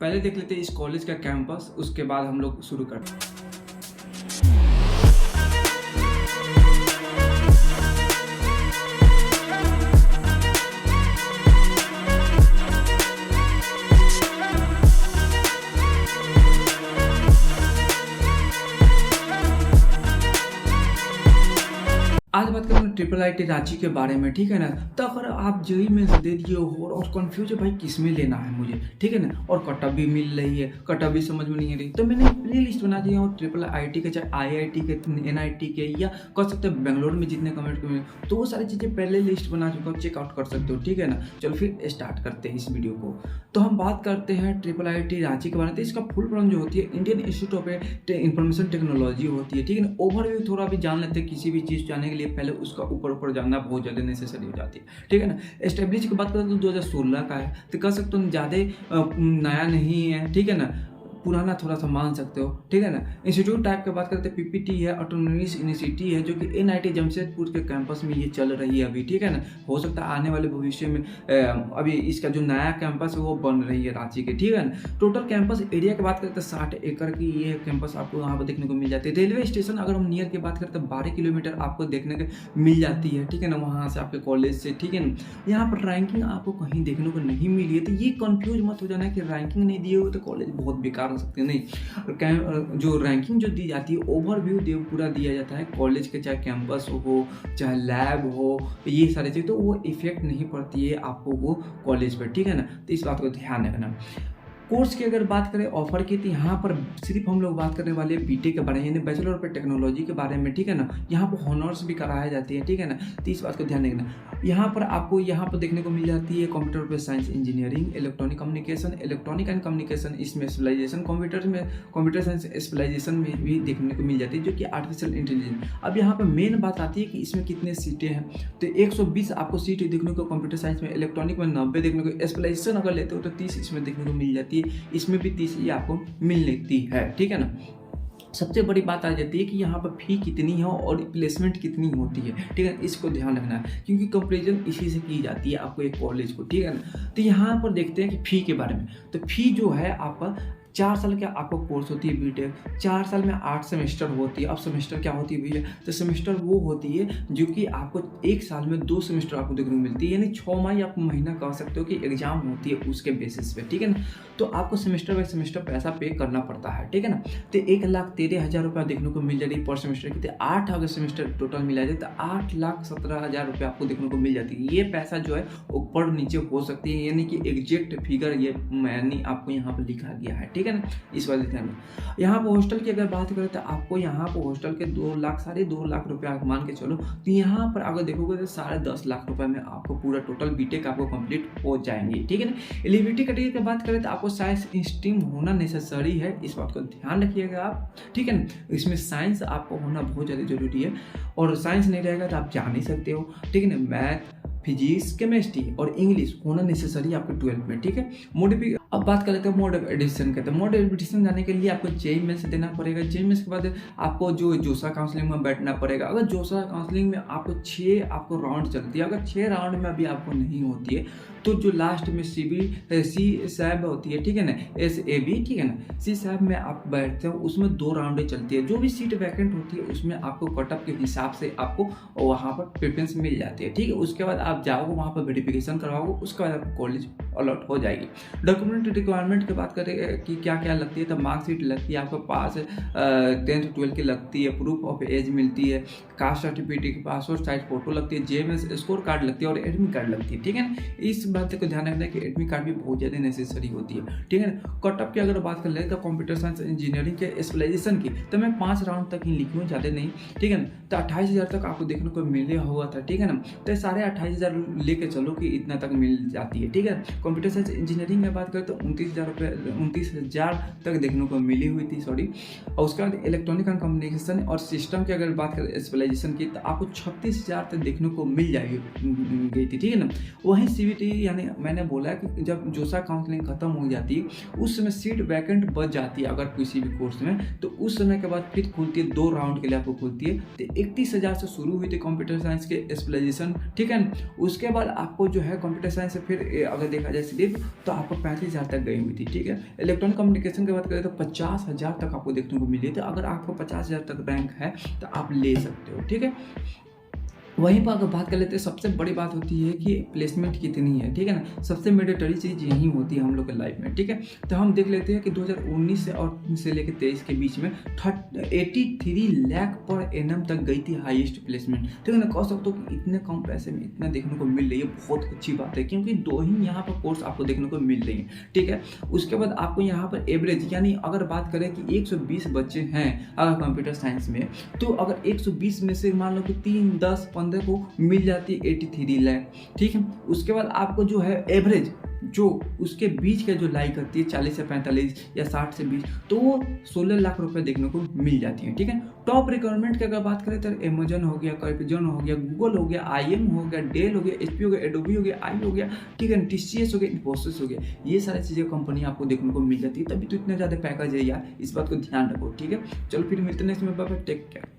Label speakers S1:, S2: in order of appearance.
S1: पहले देख लेते हैं इस कॉलेज का कैंपस, उसके बाद हम लोग शुरू करते हैं। आज बात करें ट्रिपल आईटी रांची के बारे में, ठीक है ना। तो अगर आप जेईई मेंस दे दिए हो और कंफ्यूज है भाई किस में लेना है मुझे, ठीक है ना, और कट ऑफ भी मिल रही है, कट ऑफ भी समझ में नहीं आ रही, तो मैंने प्ले लिस्ट बना दिया और ट्रिपल आईटी के, चाहे आईआईटी के, एनआईटी के, या कह सकते हैं बेंगलोर में जितने कमेंट में, तो वो सारी चीज़ें पहले लिस्ट बना चुका हूँ, चेकआउट कर सकते हो, ठीक है ना। चलो फिर स्टार्ट करते हैं इस वीडियो को। तो हम बात करते हैं ट्रिपल आईटी रांची के बारे में। तो इसका फुल फॉर्म जो होती है Indian institute of information technology होती है, ठीक है ना। ओवरव्यू थोड़ा भी जान लेते हैं, किसी भी चीज़ जानने के लिए पहले उसका ऊपर जानना बहुत ज़्यादा नेसेसरी हो जाती है, ठीक है ना। एस्टेब्लिश की बात करें तो 2016 का है, तो कह सकते हो ज़्यादा नया नहीं है, ठीक है ना, पुराना थोड़ा सा मान सकते हो, ठीक है ना। इंस्टीट्यूट टाइप की बात करते हैं पीपीटी है, ऑटोनॉमस यूनिवर्सिटी है, जो कि एनआईटी जमशेदपुर के कैंपस में ये चल रही है अभी, ठीक है ना। हो सकता है आने वाले भविष्य में अभी इसका जो नया कैंपस है वो बन रही है रांची के, ठीक है ना। टोटल कैंपस एरिया की बात करते हैं 60 एकड़ की ये कैंपस आपको यहाँ पर देखने को मिल जाती है। रेलवे स्टेशन अगर हम नियर की बात करते हैं 12 किलोमीटर आपको देखने को मिल जाती है, ठीक है ना, वहाँ से आपके कॉलेज से, ठीक है ना। यहाँ पर रैंकिंग आपको कहीं देखने को नहीं मिली है, तो ये कंफ्यूज मत हो जाना कि रैंकिंग नहीं दिए हुए तो कॉलेज बहुत बेकार हो सकते हैं, नहीं। जो रैंकिंग जो दी जाती है ओवरव्यू पूरा दिया जाता है कॉलेज के, चाहे कैंपस हो, चाहे लैब हो, ये सारी चीज़, तो वो इफेक्ट नहीं पड़ती है आपको वो कॉलेज पर, ठीक है ना। तो इस बात को ध्यान रखना। कोर्स की अगर बात करें ऑफर की, तो यहाँ पर सिर्फ हम लोग बात करने वाले बीटेक के बारे में, यानी बैचलर ऑफ टेक्नोलॉजी के बारे में, ठीक है ना। यहाँ पर हॉनर्स भी कराया जाती है, ठीक है ना। तो इस बात को ध्यान रखना। यहाँ पर आपको यहाँ पर देखने को मिल जाती है computer based science engineering, electronic communication, electronic and communication, इसमें स्पेशलाइजेशन, कंप्यूटर साइंस स्पेशलाइजेशन में भी देखने को मिल जाती है, जो कि आर्टिफिशियल इंटेलिजेंस। अब यहाँ पर मेन बात आती है कि इसमें कितने सीटें हैं, तो 120 आपको सीट देखने को कंप्यूटर साइंस में, इलेक्ट्रॉनिक में 90 देखने को, स्पेशलाइजेशन अगर लेते हो तो 30 इसमें देखने को मिल जाती है, इसमें भी 30 ही आपको मिल लेती है, ठीक है ना। सबसे बड़ी बात आ जाती है कि यहाँ पर फी कितनी है और प्लेसमेंट कितनी होती है, ठीक है, इसको ध्यान रखना है, क्योंकि कंपेरिजन इसी से की जाती है आपको एक कॉलेज को, ठीक है ना। तो यहाँ पर देखते हैं कि फ़ी के बारे में। तो फी जो है आपका 4 साल का आपको कोर्स होती है बीटेक, 4 साल में 8 सेमेस्टर होती है। अब सेमेस्टर क्या होती है भैया, तो सेमेस्टर वो होती है जो कि आपको 1 साल में 2 सेमेस्टर आपको देखने को मिलती है, यानी 6 माह आप महीना कह सकते हो कि एग्जाम होती है उसके बेसिस पे, ठीक है ना। तो आपको सेमेस्टर बाय सेमेस्टर पैसा पे करना पड़ता है, ठीक है ना। तो 1,13,000 रुपया देखने को मिल जाती है पर सेमेस्टर की। तो 8 अगर सेमेस्टर टोटल मिला जाए तो 8,17,000 रुपया आपको देखने को मिल जाती है। ये पैसा जो है ऊपर नीचे हो सकती है, यानी कि एग्जैक्ट फिगर ये मैंने आपको यहाँ पर लिखा गया है, ठीक है ना। इस वजह से यहाँ पर हॉस्टल की अगर बात करें तो आपको यहाँ पर हॉस्टल के 2 लाख, 2.5 लाख रुपया मान के चलो, तो यहाँ पर अगर देखोगे तो 10.5 लाख रुपए में आपको पूरा टोटल बीटेक आपको कंप्लीट हो जाएंगे, ठीक है ना। एलिजिबिलिटी कैटेगरी की बात करें तो आपको साइंस स्ट्रीम होना नेसेसरी है, इस बात को ध्यान रखिएगा आप, ठीक है ना। इसमें साइंस आपको होना बहुत ज़्यादा जरूरी है, और साइंस नहीं रहेगा तो आप जा नहीं सकते हो, ठीक है ना। मैथ, फिजिक्स, केमिस्ट्री और इंग्लिश होना नेसेसरी आपके 12th में, ठीक है। अब बात कर लेते हैं मोड ऑफ एडिशन के। तो मोड ऑफ एडिशन जाने के लिए आपको जेईई मेंस देना पड़ेगा। जेईई मेंस के बाद आपको जो जोसा काउंसलिंग में बैठना पड़ेगा। अगर जोसा काउंसलिंग में आपको 6 आपको राउंड चलती है, अगर 6 राउंड में अभी आपको नहीं होती है, तो जो लास्ट में सी सैब होती है, ठीक है ना, SAB, ठीक है ना, सी सैब में आप बैठते हो, उसमें 2 राउंडें चलती है। जो भी सीट वैकेंट होती है उसमें आपको कटअप के हिसाब से आपको वहाँ पर प्रेफरेंस मिल जाती है, ठीक है। उसके बाद आप जाओगे वहाँ पर वेरिफिकेशन करवाओगे, उसके बाद आपको कॉलेज अलॉट हो जाएगी। डॉक्यूमेंट रिक्वायरमेंट की बात करें कि क्या क्या लगती है, तो मार्कशीट लगती है आपको, पास 10th 12th की लगती है, प्रूफ ऑफ एज मिलती है, caste certificate, passport size photo लगती है, जेएमएस स्कोर कार्ड लगती है और एडमिट कार्ड लगती है, ठीक है ना। इस बात को ध्यान रखना है कि एडमिट कार्ड भी बहुत ज़्यादा नेसेसरी होती है, ठीक है ना। कटअप की अगर बात कर ले तो कंप्यूटर साइंस इंजीनियरिंग के स्पेशलाइजेशन की, तो मैं 5 राउंड तक ही लिखी हूँ, ज़्यादा नहीं, ठीक है ना। तो 28,000 तक आपको देखने को मिले हुआ था, ठीक है ना। तो 28,500 लेके चलो कि इतना तक मिल जाती है, ठीक है। कंप्यूटर साइंस इंजीनियरिंग की बात करें तो 29,000 तक देखने को मिली हुई थी, सॉरी। और उसके बाद इलेक्ट्रॉनिक एंड कम्युनिकेशन और सिस्टम की अगर बात करें स्पेशलाइजेशन की, तो आपको 36,000 तक देखने को मिल गई थी, ठीक है ना। वहीं CBT, यानी मैंने बोला कि जब जोसा काउंसलिंग खत्म हो जाती है उस समय सीट वैकेंट बच जाती है अगर किसी भी कोर्स में, तो उस समय के बाद फिर खुलती है, 2 राउंड के लिए आपको खुलती है। तो 31,000 से शुरू हुई थी कंप्यूटर साइंस के स्पेशलाइजेशन, ठीक है ना। उसके बाद आपको जो है कंप्यूटर साइंस से फिर अगर देखा जाए सिर्फ, तो आपको 35,000 50,000 तक गई हुई थी, ठीक है। इलेक्ट्रॉनिक कम्युनिकेशन की बात करें तो 50,000 तक आपको देखने को मिली थी। अगर आपको 50,000 तक रैंक है तो आप ले सकते हो, ठीक है। वहीं पर अगर बात कर लेते हैं, सबसे बड़ी बात होती है कि प्लेसमेंट कितनी है, ठीक है ना। सबसे मैंडेटरी चीज़ यही होती है हम लोग के लाइफ में, ठीक है। तो हम देख लेते हैं कि 2019 से लेकर 23 के बीच में 83 लाख पर एनम तक गई थी हाईएस्ट प्लेसमेंट, ठीक है ना। कह सकते हो कि इतने कम पैसे में इतना देखने को मिल रही है, बहुत अच्छी बात है, क्योंकि 2 ही यहाँ पर कोर्स आपको देखने को मिल रही है, ठीक है। उसके बाद आपको यहाँ पर एवरेज, यानी अगर बात करें कि 120 बच्चे हैं अगर कंप्यूटर साइंस में, तो अगर 120 में से मान लो कि 3, 10, 15 को मिल जाती है 83 लाख, ठीक है। उसके बाद आपको जो है एवरेज जो उसके बीच का जो लाई करती है 40 से 45 या 60 से 20, तो वो 16 लाख रुपए देखने को मिल जाती है, ठीक है। टॉप रिक्वायरमेंट की अगर बात करें तो अमेजन हो गया, कैपिजन हो गया, गूगल हो गया, IM हो गया, डेल हो गया, HP हो गया, एडोबी हो गया, आई हो गया, ठीक है, TCS हो गया, इन्फोसिस हो गया, ये सारी चीज़ें कंपनी आपको देखने को मिल जाती है। तभी तो इतने ज़्यादा पैकेज है यार, इस बात को ध्यान रखो, ठीक है। चलो फिर मिलते हैं नेक्स्ट में, बाय बाय, टेक केयर।